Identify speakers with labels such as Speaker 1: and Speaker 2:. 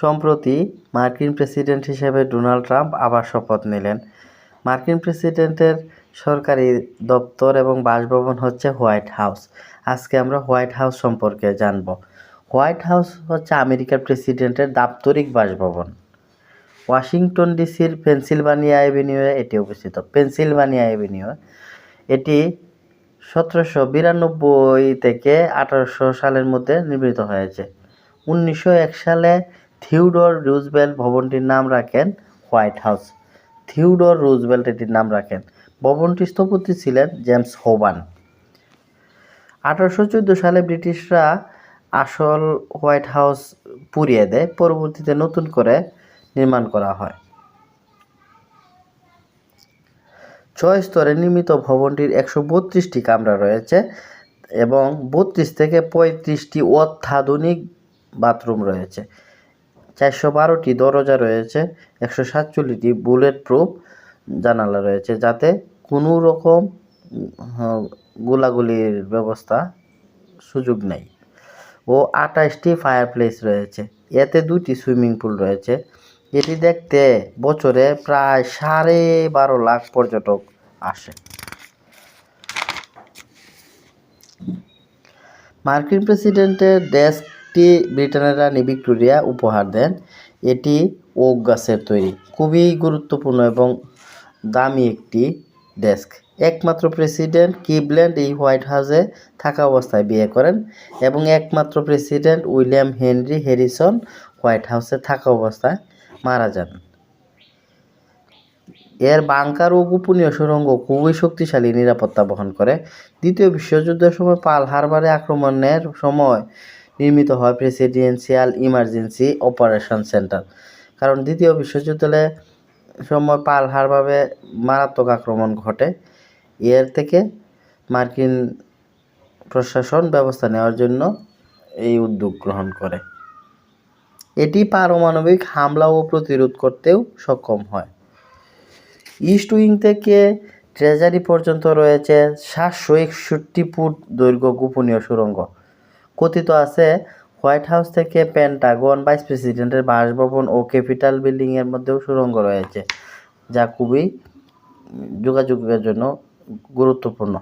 Speaker 1: সম্প্রতি মার্কিন প্রেসিডেন্ট হিসেবে ডোনাল্ড ট্রাম্প আবার শপথ নিলেন। মার্কিন প্রেসিডেন্টের সরকারি দপ্তর এবং বাসভবন হচ্ছে হোয়াইট হাউস। আজকে আমরা হোয়াইট হাউস সম্পর্কে জানব। হোয়াইট হাউস হচ্ছে আমেরিকার প্রেসিডেন্টের দাপ্তরিক বাসভবন। ওয়াশিংটন ডিসির পেনসিলভানিয়া অ্যাভিনিউয়ে এটি অবস্থিত। পেনসিলভানিয়া অ্যাভিনিউ এটি 1792 থেকে 1800 সালের মধ্যে নির্মিত হয়েছে। 1901 সালে থিওডর রুজভেল্ট ভবনটির নাম রাখেন হোয়াইট হাউস। থিওডর রুজভেল্ট এটির নাম রাখেন। ভবনটির স্থপতি ছিলেন জেমস হোবান। 1814 সালে ব্রিটিশরা আসল হোয়াইট হাউস পুড়িয়ে দেয়। পরবর্তীতে নতুন করে নির্মাণ করা হয়। 6 স্তরে নির্মিত ভবনটির 132টি কামরা রয়েছে এবং 32 থেকে 35টি অত্যাধুনিক বাথরুম রয়েছে। 412টি দরজা রয়েছে। 147টি বুলেট প্রুফ জানালা রয়েছে, যাতে কোনো রকম গোলাগুলির ব্যবস্থা সুযোগ নেই। ও 28টি ফায়ারপ্লেস রয়েছে। এতে 2টি সুইমিং পুল রয়েছে। এটি দেখতে বছরে প্রায় 12.5 লাখ পর্যটক আসে। মার্কিন প্রেসিডেন্টের ডেস্কটি ব্রিটেনের রানী ভিক্টোরিয়া উপহার দেন। এটি ওক গাছের তৈরি, খুবই গুরুত্বপূর্ণ এবং দামি একটি ডেস্ক। একমাত্র প্রেসিডেন্ট ক্লিভল্যান্ড এই হোয়াইট হাউসে থাকা অবস্থায় বিয়ে করেন এবং একমাত্র president William Henry Harrison white হাউসে থাকা অবস্থায় মারা যান। এর বাংকার ও গোপনীয় সুড়ঙ্গ খুবই শক্তিশালী নিরাপত্তা বহন করে। দ্বিতীয় বিশ্বযুদ্ধের সময় পার্ল হারবারে আক্রমণের সময় নির্মিত হয় প্রেসিডেন্সিয়াল ইমার্জেন্সি অপারেশন সেন্টার। কারণ দ্বিতীয় বিশ্বযুদ্ধের সময় পার্ল হারবারে মারাত্মক আক্রমণ ঘটে। এর থেকে মার্কিন প্রশাসন ব্যবস্থা নেওয়ার জন্য এই উদ্যোগ গ্রহণ করে। এটি পারমাণবিক হামলাও প্রতিরোধ করতেও সক্ষম হয়। ইস্ট উইং থেকে ট্রেজারি পর্যন্ত রয়েছে 761 ফুট দৈর্ঘ্য গোপনীয় সুড়ঙ্গ। কথিত আছে হোয়াইট হাউস থেকে পেন্টাগন, ভাইস প্রেসিডেন্টের বাসভবন ও ক্যাপিটাল বিল্ডিংয়ের মধ্যেও সুড়ঙ্গ রয়েছে, যা খুবই যোগাযোগের জন্য গুরুত্বপূর্ণ।